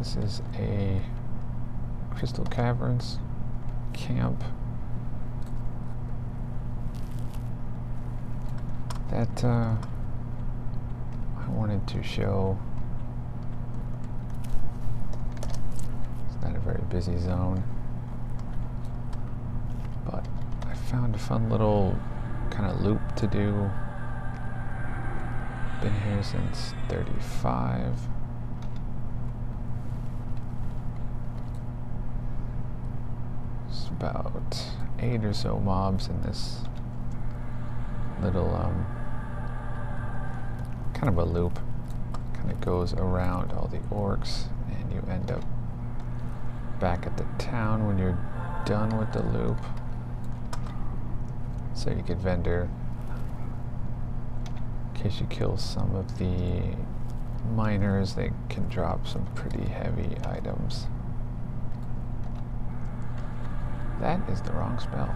This is a Crystal Caverns camp that I wanted to show. It's not a very busy zone, but I found a fun little kind of loop to do. Been here since 35. It's about 8 or so mobs in this little kind of a loop. Kind of goes around all the orcs, and you end up back at the town when you're done with the loop. So you get vendor in case you kill some of the miners. They can drop some pretty heavy items. That is the wrong spell.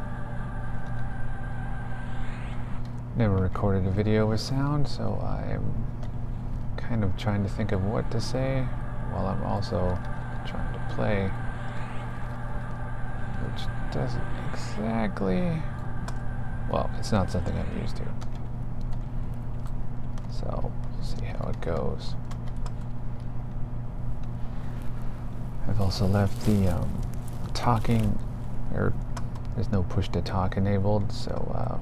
Never recorded a video with sound, so I'm kind of trying to think of what to say while I'm also trying to play, which doesn't exactly, well, it's not something I'm used to. So we'll see how it goes. I've also left the talking, or there's no push to talk enabled, so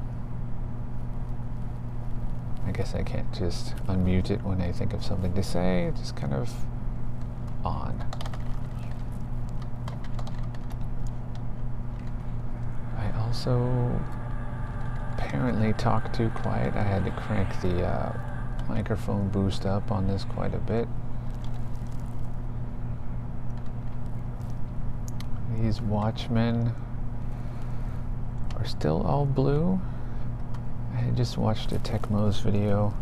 I guess I can't just unmute it when I think of something to say. It's just kind of on. I also apparently talk too quiet. I had to crank the microphone boost up on this quite a bit. These watchmen are still all blue. I just watched a Tecmo's video,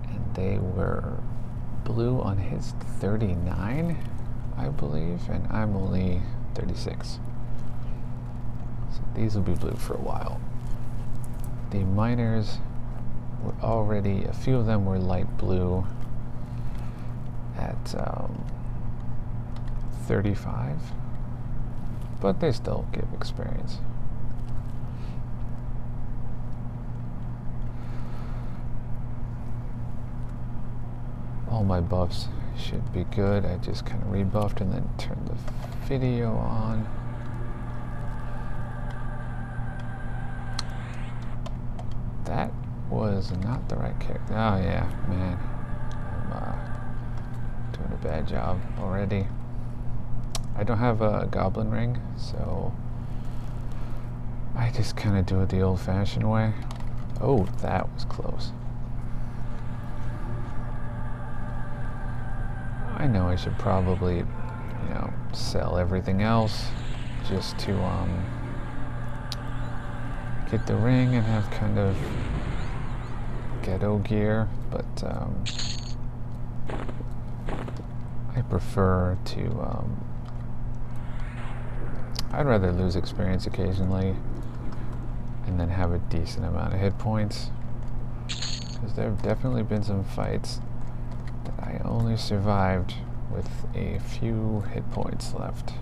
and they were blue on his 39, I believe, and I'm only 36. So these will be blue for a while. The miners were already, a few of them were light blue at 35, but they still give experience. All my buffs should be good. I just kind of rebuffed and then turned the video on. That was not the right character. Oh yeah, man. I'm doing a bad job already. I don't have a goblin ring, so I just kind of do it the old-fashioned way. Oh, that was close. I know I should probably, you know, sell everything else just to get the ring and have kind of ghetto gear, but I prefer to I'd rather lose experience occasionally and then have a decent amount of hit points, because there have definitely been some fights that I only survived with a few hit points left.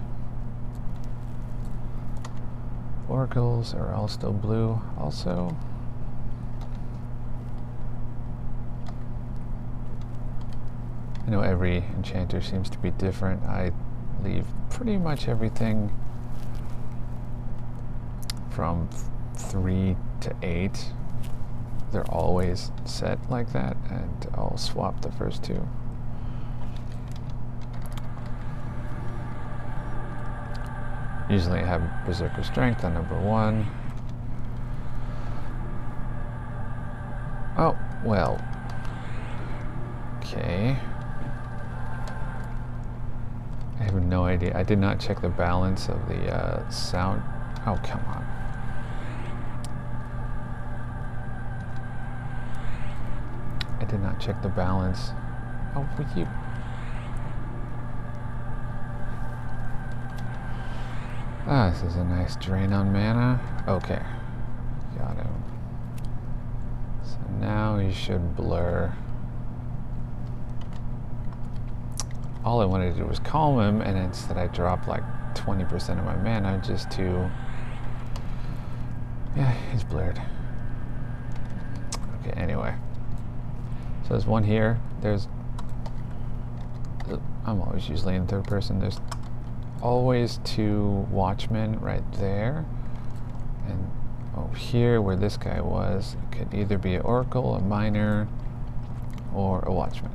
Oracles are all still blue also. I know every enchanter seems to be different. I leave pretty much everything from 3 to 8. They're always set like that, and I'll swap the first two. Usually I have Berserker Strength on number 1. Oh, well. Okay. I have no idea. I did not check the balance of the sound. Oh, come on. I did not check the balance. Oh, would you? Ah, this is a nice drain on mana. Okay. Got him. So now he should blur all I wanted to do was calm him, and instead I dropped like 20% of my mana just to... Yeah, he's blurred. Okay, anyway. So there's one here. There's... I'm always usually in third person. There's always 2 watchmen right there. And over here, where this guy was, it could either be an oracle, a miner, or a watchman.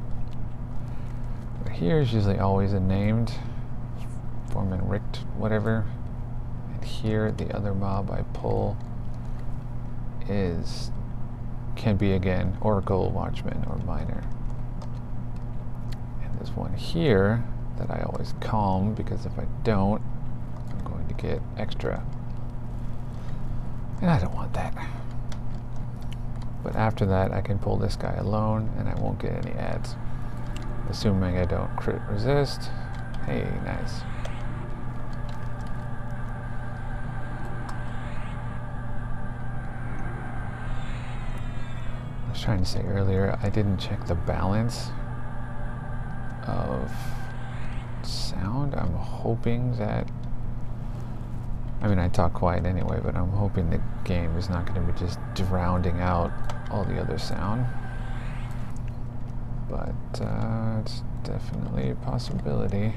But here is usually always a named Foreman Richt, whatever. And here, the other mob I pull can be again oracle, watchman, or miner. And there's one here that I always calm, because if I don't, I'm going to get extra. And I don't want that. But after that, I can pull this guy alone, and I won't get any ads. Assuming I don't crit resist. Hey, nice. I was trying to say earlier, I didn't check the balance of sound. I'm hoping that... I mean, I talk quiet anyway, but I'm hoping the game is not going to be just drowning out all the other sound. But it's definitely a possibility.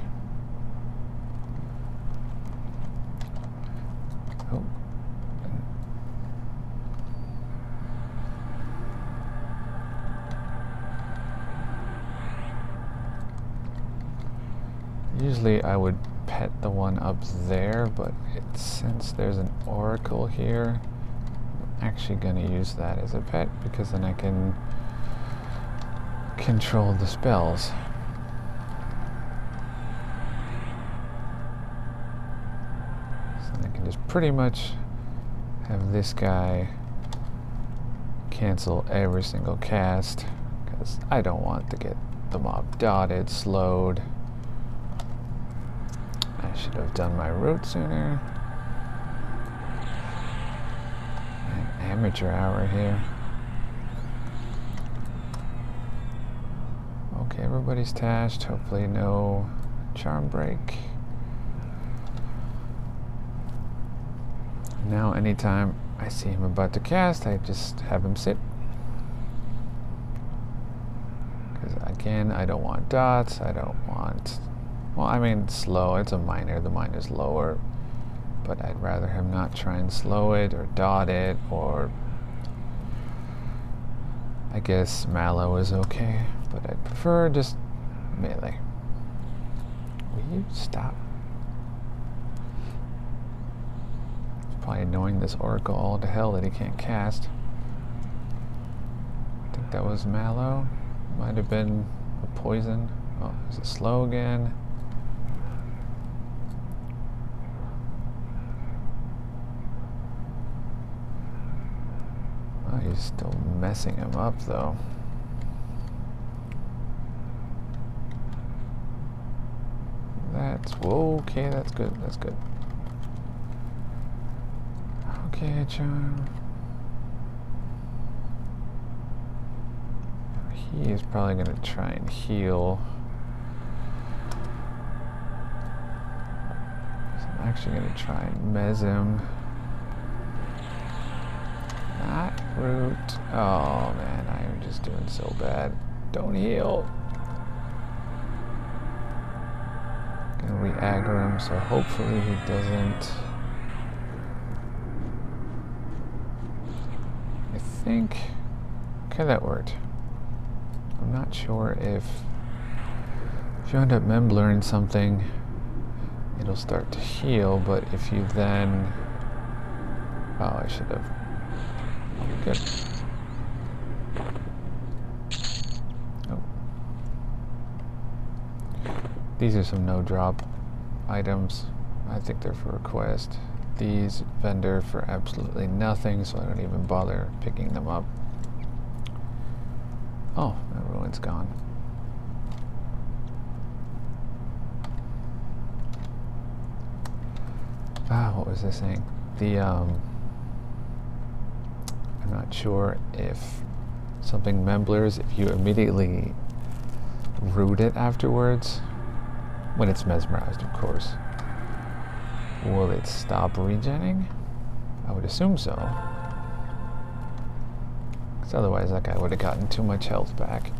Oh. Usually I would pet the one up there, but since there's an oracle here, I'm actually going to use that as a pet, because then I can control the spells. So I can just pretty much have this guy cancel every single cast, because I don't want to get the mob dotted, slowed. I should have done my route sooner. An amateur hour here. Okay, everybody's tashed. Hopefully no charm break. Now anytime I see him about to cast, I just have him sit. Because again, I don't want dots. I don't want... Well, I mean, slow. It's a miner. The miner's lower. But I'd rather him not try and slow it or dot it, or... I guess mallow is okay, but I'd prefer just melee. Will you stop? It's probably annoying this oracle all to hell that he can't cast. I think that was mallow. Might have been a poison. Oh, is it slow again? Oh, he's still messing him up, though. That's... Whoa, okay, that's good, that's good. Okay, charm. He is probably going to try and heal. So I'm actually going to try and mez him. Not root. Oh man, I am just doing so bad. Don't heal. Gonna re-aggro him, so hopefully he doesn't. I think. Okay, that worked. I'm not sure if you end up memblering something, it'll start to heal, but if you then... Oh, I should have. Good. Oh. These are some no-drop items. I think they're for a quest. These vendor for absolutely nothing, so I don't even bother picking them up. Oh, that ruin's gone. Ah, what was I saying? I'm not sure if something memblers, if you immediately root it afterwards, When it's mesmerized, of course. Will it stop regenning? I would assume so. Because otherwise that guy would have gotten too much health back.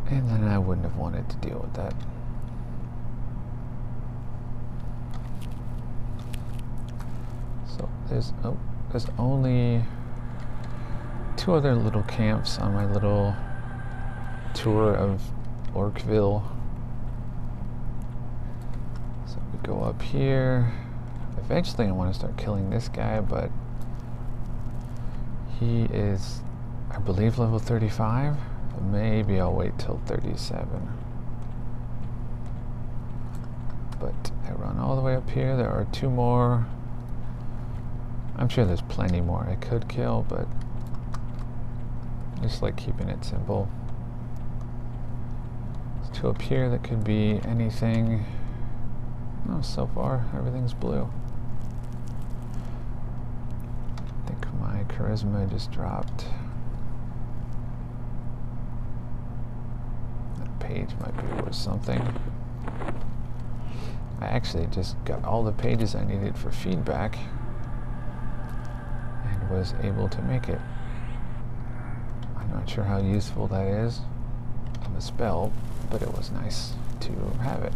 And then I wouldn't have wanted to deal with that. So there's only 2 other little camps on my little tour of Orkville. So we go up here. Eventually I want to start killing this guy, but he is, I believe, level 35. Maybe I'll wait till 37. But I run all the way up here. There are 2 more. I'm sure there's plenty more I could kill, but I just like keeping it simple. There's 2 up here that could be anything. Oh, so far everything's blue. I think my charisma just dropped. That page might be worth something. I actually just got all the pages I needed for feedback and was able to make it. I'm not sure how useful that is of a spell, but it was nice to have it.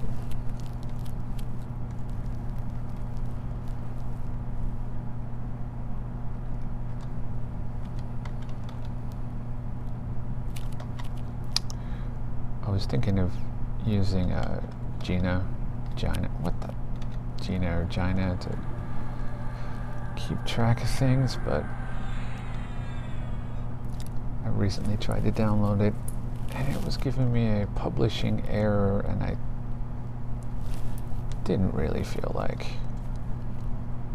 I was thinking of using Gina or Gina to keep track of things, but I recently tried to download it and it was giving me a publishing error, and I didn't really feel like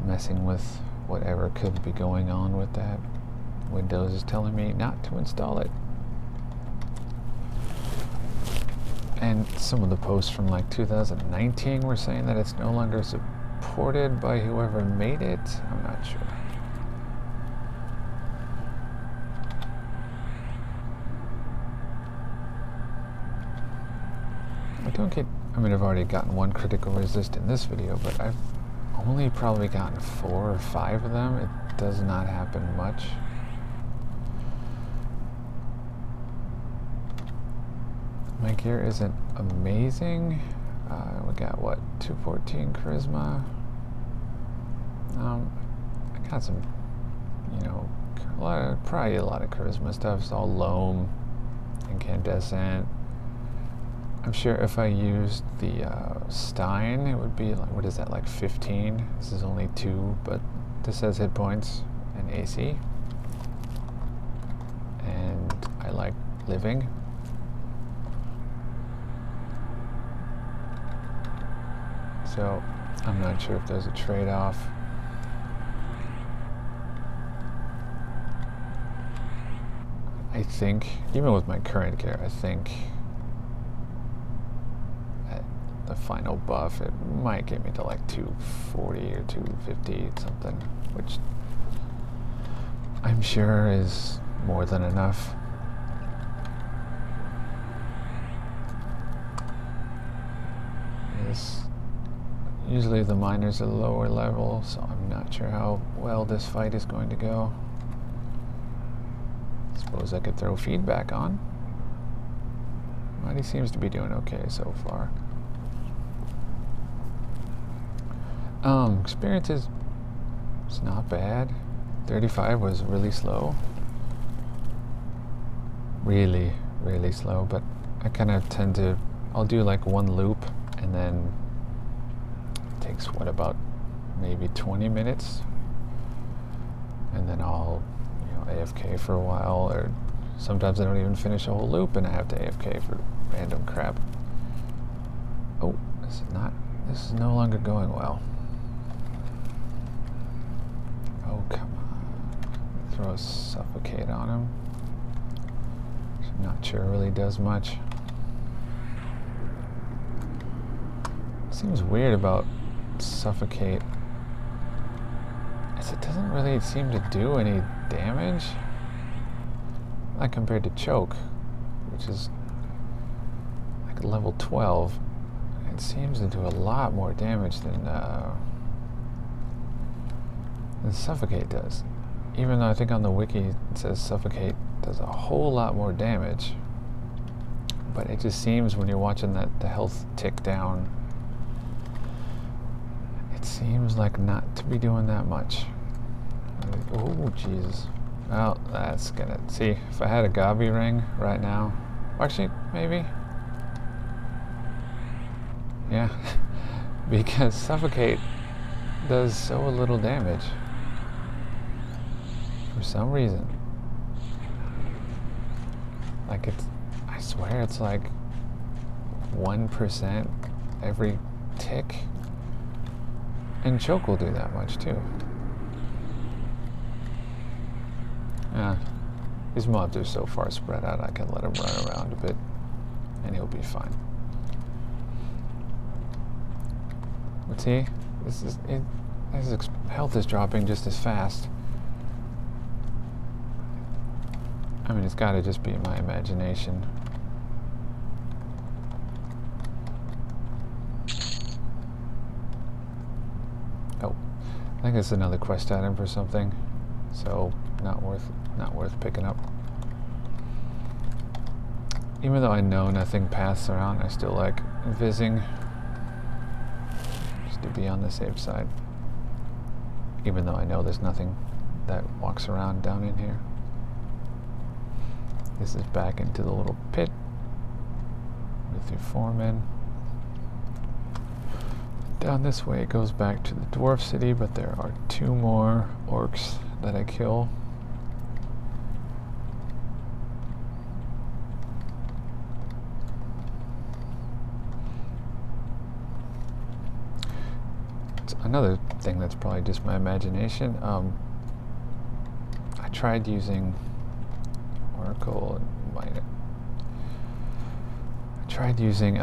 messing with whatever could be going on with that. Windows is telling me not to install it. And some of the posts from like 2019 were saying that it's no longer supported by whoever made it. I'm not sure. I mean, I've already gotten 1 critical resist in this video, but I've only probably gotten 4 or 5 of them. It does not happen much. My gear isn't amazing. We got what, 214 charisma. I got some, you know, probably a lot of charisma stuff. It's all loam, incandescent. I'm sure if I used the Stein, it would be like, what is that, like 15? This is only 2, but this has hit points and AC. And I like living. So I'm not sure if there's a trade-off. I think, even with my current gear, I think at the final buff, it might get me to like 240 or 250 something, which I'm sure is more than enough. Usually the miners are lower level, so I'm not sure how well this fight is going to go. Suppose I could throw feedback on. But he seems to be doing okay so far. Experience is it's not bad. 35 was really slow. Really, really slow, but I kind of tend to, I'll do like 1 loop and then it takes what, about maybe 20 minutes, and then I'll, you know, AFK for a while, or sometimes I don't even finish a whole loop and I have to AFK for random crap. Oh, this is no longer going well. Oh, come on. Throw a suffocate on him. I'm not sure it really does much. Seems weird about suffocate, as it doesn't really seem to do any damage, like compared to choke, which is like level 12, it seems to do a lot more damage than Suffocate does. Even though I think on the wiki it says Suffocate does a whole lot more damage. But it just seems when you're watching the health tick down, it seems like not to be doing that much. Oh, Jesus. Well, that's gonna... See, if I had a Gavi ring right now... Actually, maybe. Yeah. Because Suffocate does so little damage. For some reason. Like it's... I swear it's like 1% every tick. And Choke will do that much too. Yeah, these mobs are so far spread out I can let him run around a bit and he'll be fine. But see, his health is dropping just as fast. I mean, it's gotta just be my imagination. Oh, I think it's another quest item for something, so not worth picking up. Even though I know nothing paths around, I still like visiting just to be on the safe side. Even though I know there's nothing that walks around down in here. This is back into the little pit with your foreman. Down this way it goes back to the dwarf city, but there are 2 more orcs that I kill. It's another thing that's probably just my imagination. I tried using Oracle and I tried using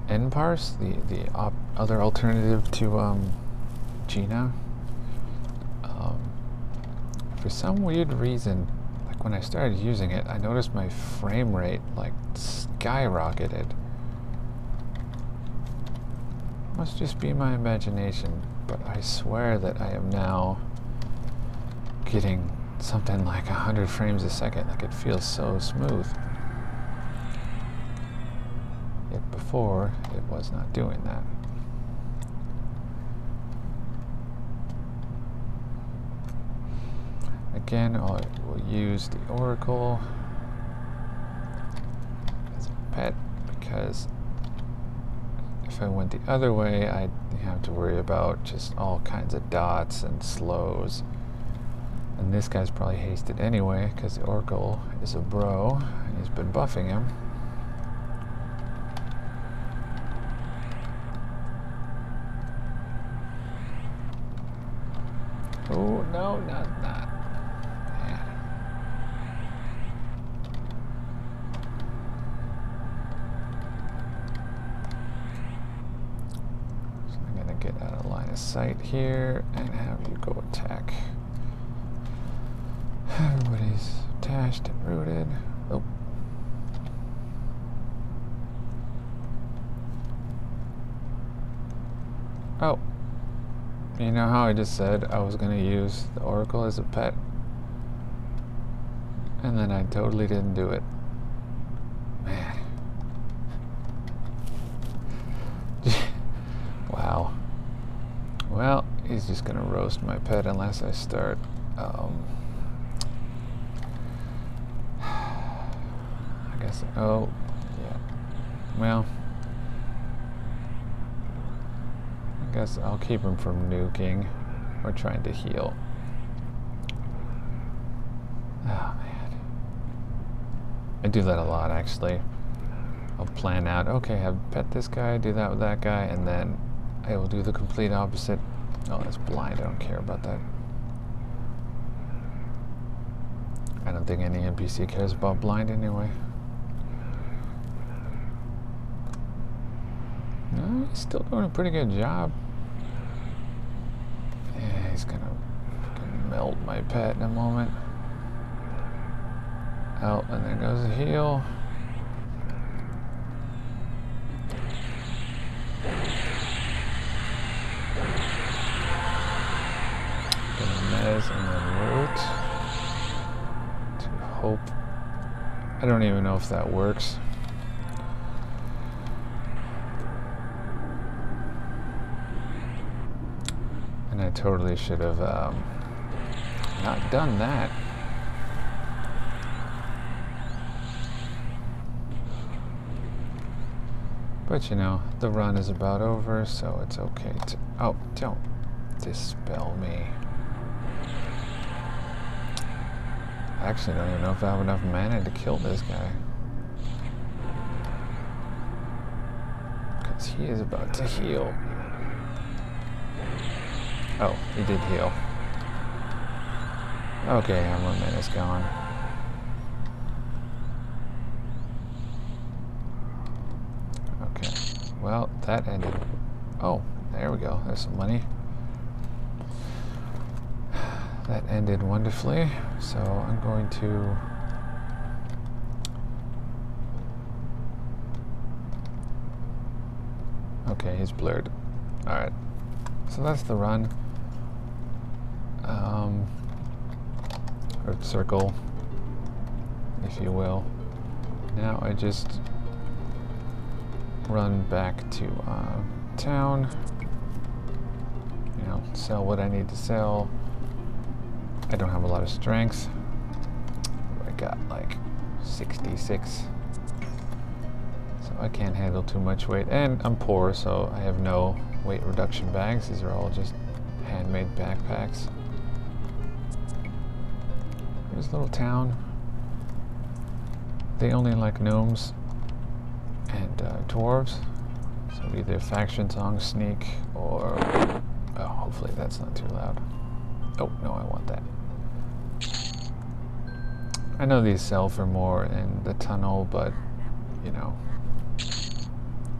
Nparse, the other alternative to Gina. For some weird reason, like when I started using it, I noticed my frame rate like skyrocketed. Must just be my imagination, but I swear that I am now getting something like 100 frames a second. Like it feels so smooth. Yet before, it was not doing that. Again, I will use the Oracle as a pet because if I went the other way, I'd have to worry about just all kinds of dots and slows. And this guy's probably hasted anyway because the Oracle is a bro and he's been buffing him. Oh, no, not. Man. So I'm gonna get out of line of sight here and have you go attack. Everybody's attached and rooted. Oh. Oh. You know how I just said I was going to use the Oracle as a pet? And then I totally didn't do it. Man. Wow. Well, he's just going to roast my pet unless I start... I guess... Oh, yeah. Well... I guess I'll keep him from nuking or trying to heal. Oh man. I do that a lot actually. I'll plan out, okay, I'll pet this guy, do that with that guy, and then I will do the complete opposite. Oh, that's blind, I don't care about that. I don't think any NPC cares about blind anyway. No, he's still doing a pretty good job. Yeah, he's gonna melt my pet in a moment. Oh, and there goes the heal. supplies and then loot. To hope. I don't even know if that works. And I totally should have not done that. But you know, the run is about over, so it's okay to... Oh, don't dispel me. I actually don't even know if I have enough mana to kill this guy. Because he is about to heal. Oh, he did heal. Okay, my mana's gone. Okay, well, that ended... Oh, there we go, there's some money. That ended wonderfully, so I'm going to... Okay, he's blurred. Alright, so that's the run. Or circle, if you will. Now I just run back to town, you know, sell what I need to sell. I don't have a lot of strength. I got like 66. So I can't handle too much weight. And I'm poor, so I have no weight reduction bags. These are all just handmade backpacks. Here's a little town. They only like gnomes and dwarves. So either faction song sneak or... Oh, hopefully that's not too loud. Oh, no, I want that. I know these sell for more in the tunnel, but, you know,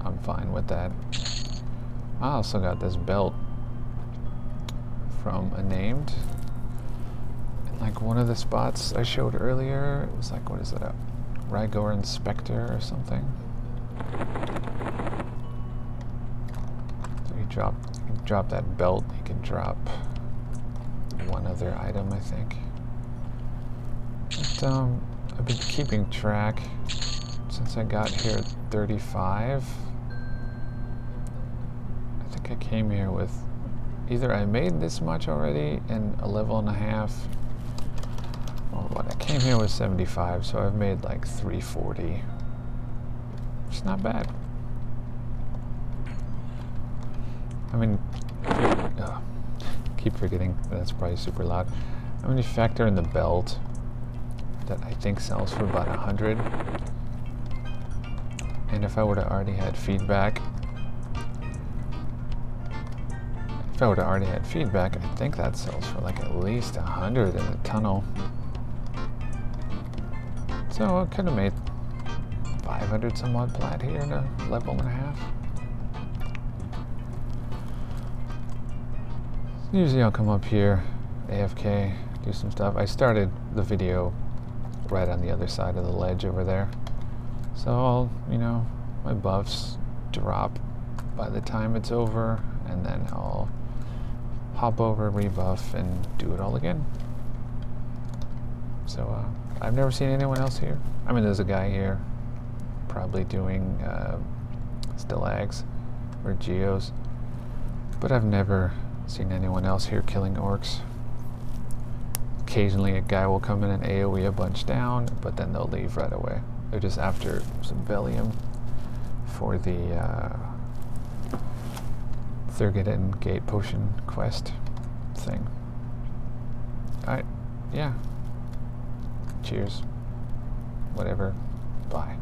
I'm fine with that. I also got this belt from a named. In like one of the spots I showed earlier, it was like, what is it, a Rygor Inspector or something? So you drop that belt, you can drop one other item, I think. But, I've been keeping track since I got here at 35. I think I came here with either I made this much already in a level and a half, or what, I came here with 75, so I've made like 340. It's not bad. I mean, keep forgetting that's probably super loud. I'm going to factor in the belt that I think sells for about 100. And if I would have already had feedback, I think that sells for like at least 100 in the tunnel. So I could have made 500 some odd plat here in a level and a half. Usually I'll come up here, AFK, do some stuff. I started the video right on the other side of the ledge over there. So I'll, you know, my buffs drop by the time it's over, and then I'll hop over, rebuff, and do it all again. So I've never seen anyone else here. I mean, there's a guy here probably doing stallags or geos, but I've never seen anyone else here killing orcs. Occasionally a guy will come in and AoE a bunch down, but then they'll leave right away. They're just after some Bellium for the Thurgeton Gate Potion quest thing. Alright, yeah. Cheers. Whatever. Bye.